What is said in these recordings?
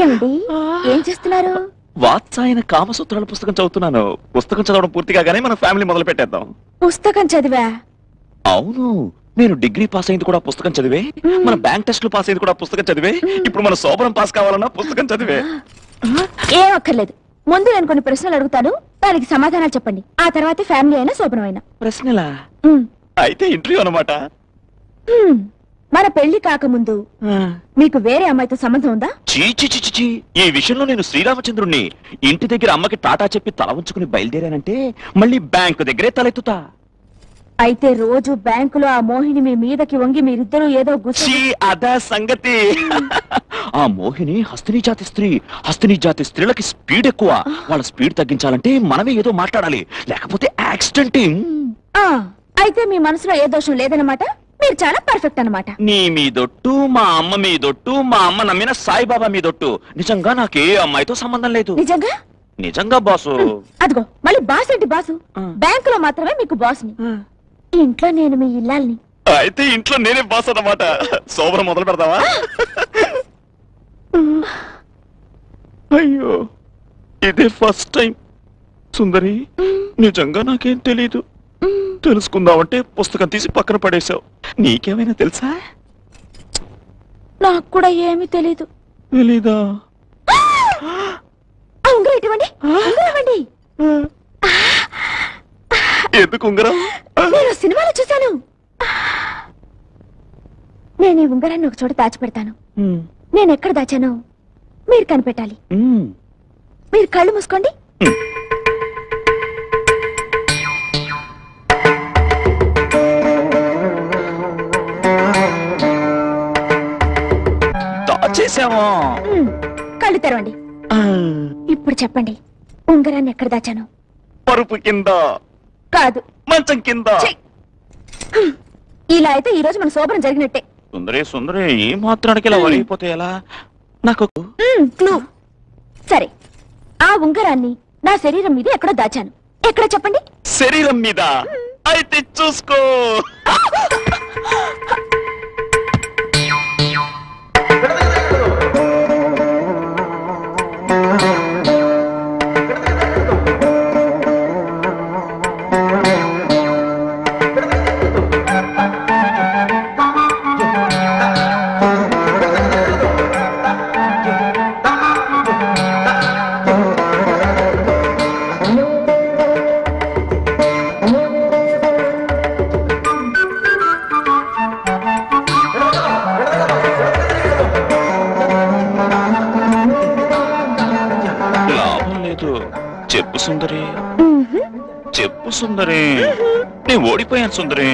ఏమండి ఏం చేస్తున్నారు? వాత్సాయన కామసూత్రాల పుస్తకం చదువుతున్నాను. పుస్తకం చదవడం పూర్తి కాగానే మన ఫ్యామిలీ మొదలు పెట్టేద్దాం. పుస్తకం చదివా? అవును, నేను డిగ్రీ పాస్ అయింది కూడా పుస్తకం చదివే, మన బ్యాంక్ టెస్ట్లు పాస్ అయింది కూడా పుస్తకం చదివే, ఇప్పుడు మన శోభనం పాస్ కావాలన్నా పుస్తకం చదివే. ఏం అక్కర్లేదు, ముందు నేను కొన్ని ప్రశ్నలు అడుగుతాను, దానికి సమాధానాలు చెప్పండి. ఆ తర్వాత ఫ్యామిలీ అయినా శోభనం అయినా. ప్రశ్నలా? అయితే ఇంటర్వ్యూ అన్నమాట. మన పెళ్లి కాకముందు మీకు వేరే అమ్మాయితో సంబంధం ఉందా? చీ, ఈ విషయంలో నేను శ్రీరామచంద్రుణ్ణి. ఇంటి దగ్గర అమ్మకి టాటా చెప్పి తల ఉంచుకుని బయలుదేరానంటే మళ్ళీ బ్యాంకు దగ్గరే తలెత్తుతా. అయితే రోజు బ్యాంకులో ఆ మోహిని మీ మీదకి వంగి మీరిద్దరూ ఏదో గుచ్చి అదా సంగతి. ఆ మోహిని హస్తిని జాతి స్త్రీ. హస్తిని జాతి స్త్రీలకి స్పీడ్ ఎక్కువ. వాళ్ళ స్పీడ్ తగ్గించాలంటే మనమే ఏదో మాట్లాడాలి, లేకపోతే యాక్సిడెంట్. అయితే మీ మనసులో ఏ దోషం లేదన్నమాట, మీరు చాలా పర్ఫెక్ట్ అన్నమాట. నీ మీదొట్టు, మా అమ్మ మీదొట్టు, మా అమ్మ నమ్మిన సాయిబాబా మీదొట్టు. నిజంగా నాకే అమ్మాయితో సంబంధం లేదు. నిజంగా? నిజంగా బాసు. అదిగో మళ్ళీ బాస్ ఏంటి బాసు? బ్యాంకులో మాత్రమే మీకు బాస్ని, ఇంట్లో నేను మీ ఇల్లాల్ని. అయితే ఇంట్లో నేనే బాస్ అన్నమాట. శోభనం మొదలు పెడతావా? అయ్యో, ఇదే ఫస్ట్ టైం. సుందరి, నిజంగా నాకేం తెలీదు. తెలుసుకుందామంటే పుస్తకం తీసి పక్కన పడేశావు. నీకేమైనా తెలుసా? నాకు కూడా ఏమీ తెలీదు. తెలీదా? ఉంగరం ఇవ్వండి. ఎందుకు ఉంగరం? నేను సినిమాలో చూశాను. నేను ఈ ఉంగరాన్ని ఒక చోట దాచిపెడతాను. నేను ఎక్కడ దాచానో మీరు కనిపెట్టాలి. మీరు కళ్ళు మూసుకోండి. కళ్ళు తెరవండి. ఇప్పుడు చెప్పండి, ఉంగరాన్ని ఎక్కడ దాచాను? పరుపు కింద. కాదు, మంచం కింద. ఇలా అయితే ఈ రోజు మన శోభనం జరిగినట్టే. సుందరి ఏ మాత్రానికి ఇలా వరిగిపోతే ఎలా? నాకు క్లూ. సరే, ఆ ఉంగరాన్ని నా శరీరం మీద ఎక్కడో దాచాను. ఎక్కడ చెప్పండి? శరీరం మీద. అయితే చూసుకో. చెప్పు సుందరి, చెప్పు సుందరి. నేను ఓడిపోయాను సుందరి.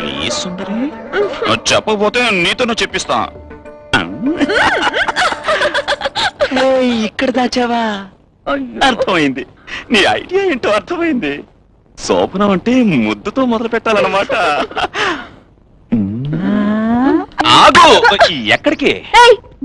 ఈ సుందరి చెప్పకపోతే నీతో చెప్పిస్తా. ఇక్కడ దాచావా? అర్థమైంది, నీ ఐడియా ఏంటో అర్థమైంది. శోభనం అంటే ముద్దుతో మొదలు పెట్టాలన్నమాట. ఆగు. ఎక్కడికి?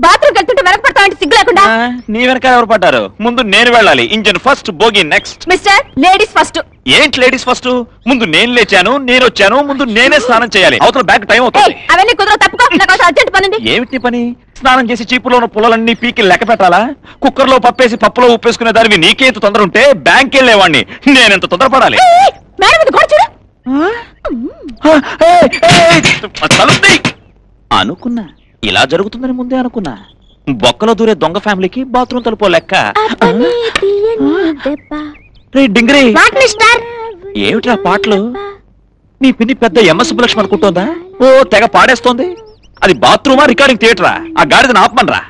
బాత్రూమ్ కట్టుంటే వెనకపడతా అంటే సిగ్గు లేకుండా. నీ వెనక ఎవరు పడ్డారు? ముందు నేను వెళ్ళాలి. ఇంజన్ ఫస్ట్, బోగి నెక్స్ట్. Mister, ladies first. ఏంటి లేడీస్ ఫస్ట్? ముందు నేను లేచాను, నేను వచ్చాను, ముందు నేనే స్నానం చేయాలి. అవతల బ్యాక్ టైం అవుతుంది. అవన్నీ కుదరవు, తప్పుకో. నాకు అర్జెంట్ పని ఉంది. ఏమిటి పని? స్నానం చేసి చీపులో ఉన్న పుల్లలన్నీ పీకి లెక్క పెట్టాలా? కుక్కర్లో పప్పేసి పప్పులో ఉప్పేసుకునే దానివి నీకేంత తొందర ఉంటే బ్యాంక్ వెళ్ళేవాడిని నేనెంత తొందరపడాలి? అనుకున్నా ఇలా జరుగుతుందని ముందే అనుకున్నా. బొక్కలో దూరే దొంగ ఫ్యామిలీకి బాత్రూమ్ తలుపో లెక్క. డింగరీ, ఏమిట్రా పాటలు? నీ పిన్ని పెద్ద ఎంఎస్ సుబ్బలక్ష్మి అనుకుంటోందా? ఓ తెగ పాడేస్తోంది. అది బాత్రూమా రికార్డింగ్ థియేటరా? ఆ గాడిదని ఆపమనరా.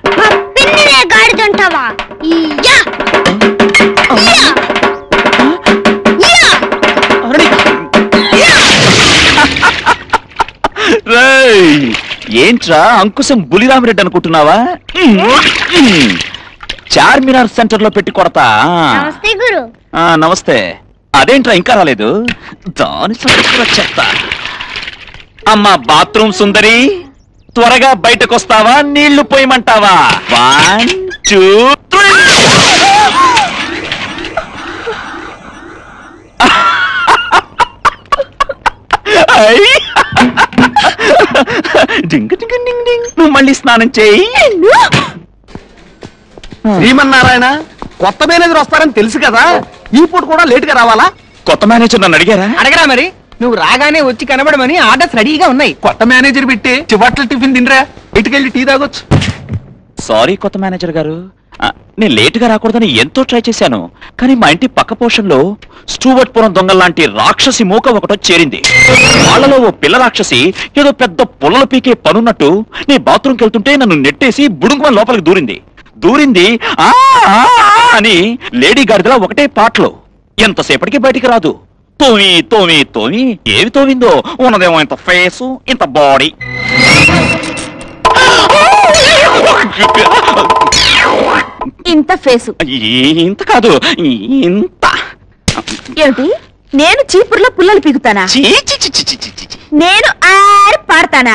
ఏంట్రా అంకుశం బులిరామిరెడ్డి అనుకుంటున్నావా? చార్మినార్ సెంటర్ లో పెట్టి కొడతా. నమస్తే. అదేంట్రా ఇంకా రాలేదు? దాని చెప్తా. అమ్మా బాత్రూమ్ సుందరి, త్వరగా బయటకు వస్తావా? నీళ్లు పోయమంటావా? 1 2 3 డింగ్ డింగ్ డింగ్ డింగ్. నువ్వు మళ్ళీ స్నానం చేయి. శ్రీమన్నారాయణ, కొత్త మేనేజర్ వస్తారని తెలుసు కదా, ఈ పూట కూడా లేట్ గా రావాలా? కొత్త మేనేజర్ నన్ను అడిగారా? అడగరా మరి. నువ్వు రాగానే వచ్చి కనబడమని ఆర్డర్స్ రెడీగా ఉన్నాయి. కొత్త మేనేజర్ పెట్టి చివట్ల టిఫిన్ తినరా, ఇటుకెళ్ళి టీ తాగొచ్చు. సారీ కొత్త మేనేజర్ గారు, నేను లేట్ గా రాకూడదని ఎంతో ట్రై చేశాను. కానీ మా ఇంటి పక్క పోర్షన్లో స్టూవర్ట్పురం దొంగల్లాంటి రాక్షసి మూక ఒకటో చేరింది. వాళ్ళలో ఓ పిల్ల రాక్షసి ఏదో పెద్ద పుల్లలు పీకే పనున్నట్టు నీ బాత్రూమ్కి వెళ్తుంటే నన్ను నెట్టేసి బుడుంగుమని లోపలికి దూరింది ఆ అని లేడీ గాడిదలా ఒకటే పాటలో. ఎంతసేపటికి బయటికి రాదు. తోమి తోమి తోమి ఏవి తోమిందో, ఉన్నదేమో ఇంత ఫేసు ఇంత బాడీ. ఇంత ఫేసు ఇంత కాదు ఇంత. ఏమిటి, నేను చీపుర్లో పుల్లలు పీకుతానా? నేను పాడతానా?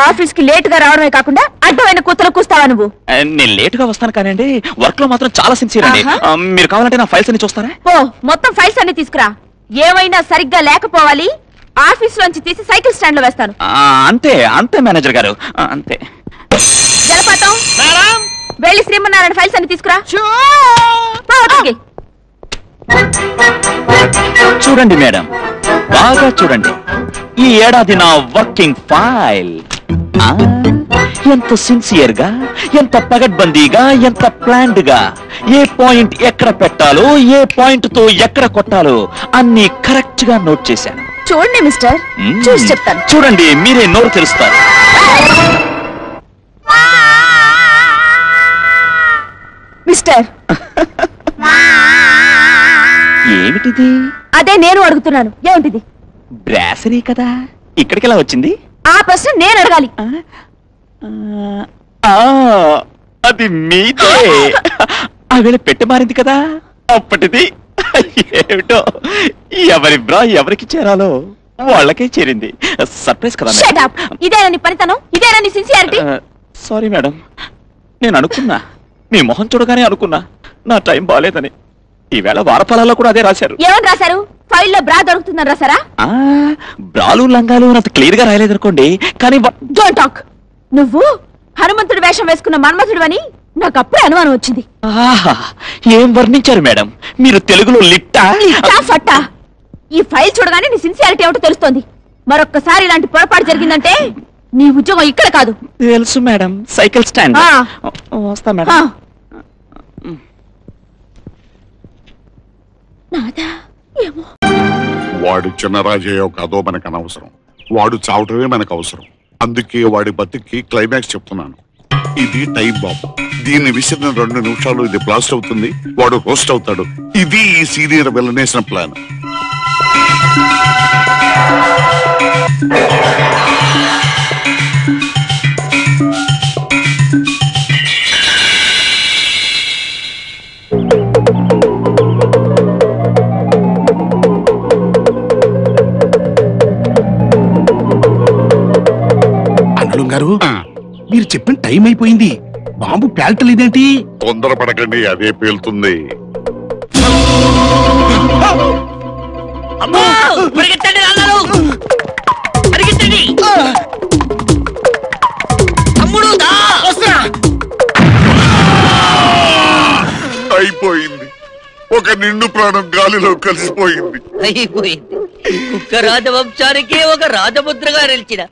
ఆఫీస్ కి లేట్ గా రావడమే కాకుండా అడ్డమైన కూతలు కూస్తావా నువ్వు? నేను లేట్ గా వస్తాను కానండి, వర్క్ లో మాత్రం చాలా సిన్సియర్ అండి. మీరు కావాలంటే నా ఫైల్స్ అన్ని చూస్తారా? ఓ, మొత్తం ఫైల్స్ అన్ని తీసుకురా. ఏమైనా సరిగ్గా లేకపోవాలి. ఆఫీస్ లోంచి తీసి సైకిల్ స్టాండ్ లో వేస్తాను. అంతే అంతే మేనేజర్ గారు, అంతే. జలపాతం, వెళ్ళి శ్రీమన్నారాయణ ఫైల్స్ అన్ని తీసుకురా. చూడండి మేడం, బాగా చూడండి. ఈ ఏడాది నా వర్కింగ్ ఫైల్. ఎంత సిన్సియర్ గా, ఎంత పగడ్బందీగా, ఎంత ప్లాన్డ్ గా, ఏ పాయింట్ ఎక్కడ పెట్టాలో, ఏ పాయింట్ తో ఎక్కడ కొట్టాలో అన్ని కరెక్ట్ గా నోట్ చేశాను. చూడండి మిస్టర్, చూసి చెప్తాను. చూడండి, మీరే నోరు తెలుస్తారు. మిస్టర్, ఏమిటిది? అదే నేను అడుగుతున్నాను. ఏమిటిది? బ్రాసరీ కదా, ఇక్కడికి ఎలా వచ్చింది? ఆ ప్రశ్న నేను అడగాలి. అది మీదే. ఆవేళ పెట్టె మారింది కదా, అప్పటిది. ఏమిటో, ఎవరి బ్రా ఎవరికి చేరాలో వాళ్ళకే చేరింది. సర్ప్రైజ్ కదా. ఇదేనా నీ పనితనం? ఇదేనా నీ సిన్సియారిటీ? సారీ మేడం, నేను అనుకున్నా, మీ మొహం చూడగానే అనుకున్నా నా టైం బాలేదని. ఈవేళ వారఫలాల్లో కూడా అదే రాశారు. ఏమని రాశారు? ఫైల్లో బ్రా దొరుకుతుందని రాశారా? బ్రాలు లంగాలు అంత క్లియర్ గా రాయలేదనుకోండి, కానీ డోంట్ టాక్. నువ్వు హనుమంతుడి వేషం వేసుకున్న మన్మథుడు అని నాకు అప్పుడే అనుమానం వచ్చింది. ఏం వర్ణించారు మేడం, మీరు తెలుగులో లిట్టా ఫట్టా. ఈ ఫైల్ చూడగానే నీ సిన్సియారిటీ ఏమిటో తెలుస్తోంది. మరొక్కసారి ఇలాంటి పొరపాటు జరిగిందంటే నీ ఉద్యోగం ఇక్కడ కాదు. తెలుసు మేడం, సైకిల్ స్టాండ్. వస్తా మేడం. వాడు చిన్నరాజయ్య కాదో మనకు అనవసరం, వాడు చావటమే మనకు అవసరం. అందుకే వాడి బతికి క్లైమాక్స్ చెప్తున్నాను. ఇది టైం బాంబ్. దీన్ని విసిరిన 2 నిమిషాలు ఇది బ్లాస్ట్ అవుతుంది, వాడు రోస్ట్ అవుతాడు. ఇది ఈ సీనియర్ విలనేసిన ప్లాన్. గారు, మీరు చెప్పిన టైం అయిపోయింది. బాంబు పేల్చలేదేంటి? తొందరపడకండి, అదే పేలుతుంది. అయిపోయింది. ఒక నిండు ప్రాణం గాలిలో కలిసిపోయింది. అయిపోయింది. కుక్క రాజవంశానికి ఒక రాజముద్రగా నిలిచిన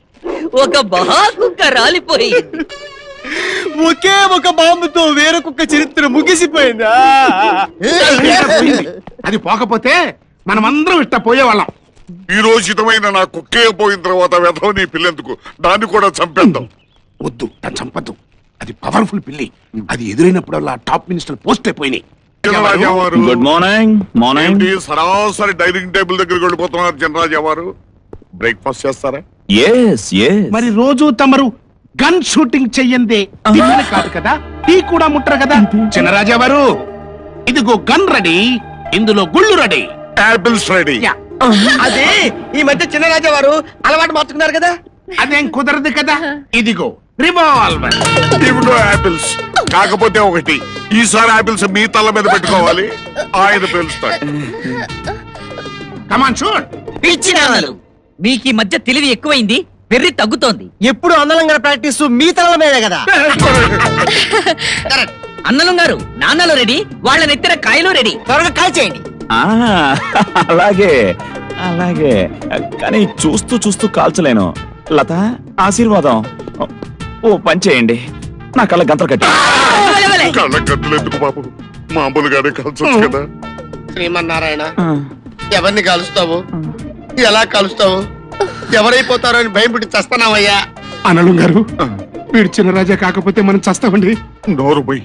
ఒక మహా కుక్క రాలిపోయింది. ఒకే ఒక బాంబుతో వేరే కుక్క చరిత్ర ముగిసిపోయిందా? అది పోకపోతే మనమందరం ఇట్ట పోయేవాళ్ళం. ఈ రోజుతమైన నా కుక్కే పోయిన తర్వాత వెధవ నీ పిల్లెందుకు, దాన్ని కూడా చంపేద్దాం. వద్దు, దాన్ని చంపద్దు. అది పవర్ఫుల్ పిల్లి. అది ఎదురైనప్పుడల్లా టాప్ మినిస్టర్ పోస్ట్ అయిపోయినాయి. Good morning. మార్నింగ్. సరాసరి డైనింగ్ టేబుల్ దగ్గరికి వెళ్ళిపోతున్నారు జనరాజా వారు. బ్రేక్ఫాస్ట్ చేస్తారా? మరి రోజు తమరు గన్ షూటింగ్ చెయ్యందే టిఫిన్ కాదు కదా, టీ కూడా ముట్టరు కదా. చిన్నరాజా వారు, ఇదిగో గన్ రెడీ, ఇందులో గుళ్ళు రెడీ, యాపిల్స్ రెడీ. అదే ఈ మధ్య చిన్నరాజా వారు అలవాటు మార్చుకున్నారు కదా. అదేం కుదరదు కదా. ఇదిగో రివాల్వర్. ఇవిగో యాపిల్స్. కాకపోతే ఒకటి, ఈసారి యాపిల్స్ మీ తల మీద పెట్టుకోవాలి, ఆయన పేలుస్తాడు. Come on shoot. పిచ్చినాలు, మీకు ఈ మధ్య తెలివి ఎక్కువైంది. వెర్రి తగ్గుతోంది. ఎప్పుడు అందలంగా ప్రాక్టీస్ మీ తలల మీదే కదా. అన్నలం గారు నాన్నలు రెడీ, వాళ్ళ నెత్తిన కాయలు రెడీ. త్వరగా కాల్ చేయండి. అలాగే అలాగే, కానీ చూస్తూ చూస్తూ కాల్చలేను. లత, ఆశీర్వాదం. ఓ పని చేయండి, నా కళ్ళ గంతలు కట్టి. కళ్ళ గంతులు ఎందుకు బాబు, మామూలుగానే కాల్చొచ్చు కదా. శ్రీమన్నారాయణ, ఎవరిని కలుస్తావు, ఎలా కలుస్తావు, ఎవరైపోతారో అని భయం పుట్టి చస్తున్నావయ్యా. అనలు గారు, వీడు చిన్న రాజా కాకపోతే మనం చస్తామండి. నోరు పోయి,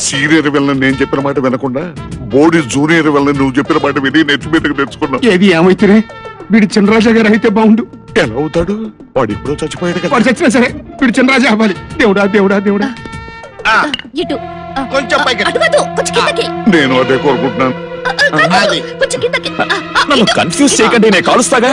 సీనియర్ వెళ్ళని నేను చెప్పిన మాట వినకుండా బోడి జూనియర్ వెళ్ళని నువ్వు చెప్పిన మాట విని నెత్తి మీదకి తెచ్చుకున్నావు. ఏది ఏమైతేనే వీడు చిన్నరాజా గారు అయితే బాగుండు. ఎలా అవుతాడు, వాడు ఇప్పుడు చచ్చిపోయాడు కదా. వాడు చచ్చినా సరే వీడు చిన్నరాజా అవ్వాలి. దేవుడా దేవుడా దేవుడా. ఇటు కొంచెం పైకి అటు కాదు, కొంచెం కిందకి. నేను అదే కోరుకుంటున్నాను. కొంచెం కిందకి. నన్ను కన్ఫ్యూజ్ చేయకండి, నేను కాలుస్తాగా.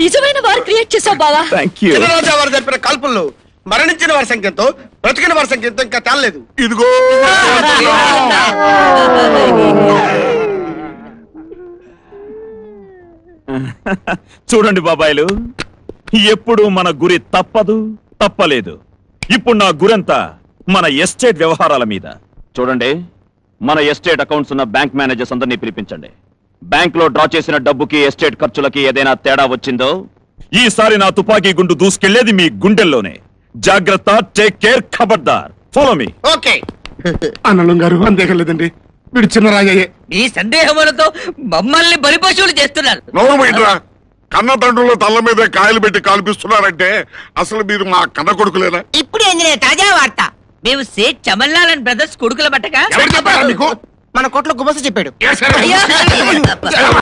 నిజమైన వారు క్రియేట్ చేసావు బావా. Thank you. చిన్నరాజా వారు జరిపిన కాల్పుల్లో మరణించిన వారి సంఖ్యతో బ్రతికిన వారి సంఖ్యతో ఇంకా తేలలేదు. ఇదిగో చూడండి బాబాయిలు, ఎప్పుడు మన గురి తప్పదు, తప్పలేదు. ఇప్పుడు నా గురంతా మన ఎస్టేట్ వ్యవహారాల మీద. చూడండి, మన ఎస్టేట్ అకౌంట్స్ ఉన్న బ్యాంక్ మేనేజర్స్ అందరినీ పిలిపించండి. బ్యాంక్ లో డ్రా చేసిన డబ్బుకి ఎస్టేట్ ఖర్చులకి ఏదైనా తేడా వచ్చిందో ఈసారి నా తుపాకీ గుండు దూసుకెళ్లేది మీ గుండెల్లోనే. జాగ్రత్త, టేక్ కేర్, ఖబర్దార్. Follow me. ఓకే. అనలు గారు అంతేకలేదండి, వీడు చిన్నరాజాయే. ఈ సందేహములతో మమ్మల్ని బలిపశువులు చేస్తున్నారు. నోరు పోయిట్రా. కన్న తండ్రుల తల్ల మీద కాయలు పెట్టి కాల్పిస్తున్నారంటే అసలు మీరు మా కన్న కొడుకులేనా? ఇప్పుడు ఏంది తాజా వార్త, మేము సేట్ చమన్లాల్ అండ్ బ్రదర్స్ కొడుకుల బట్టగా ఎవరు చెప్పారా మీకు? మన కోట్లో గుమస్త చెప్పాడు. అయ్యో.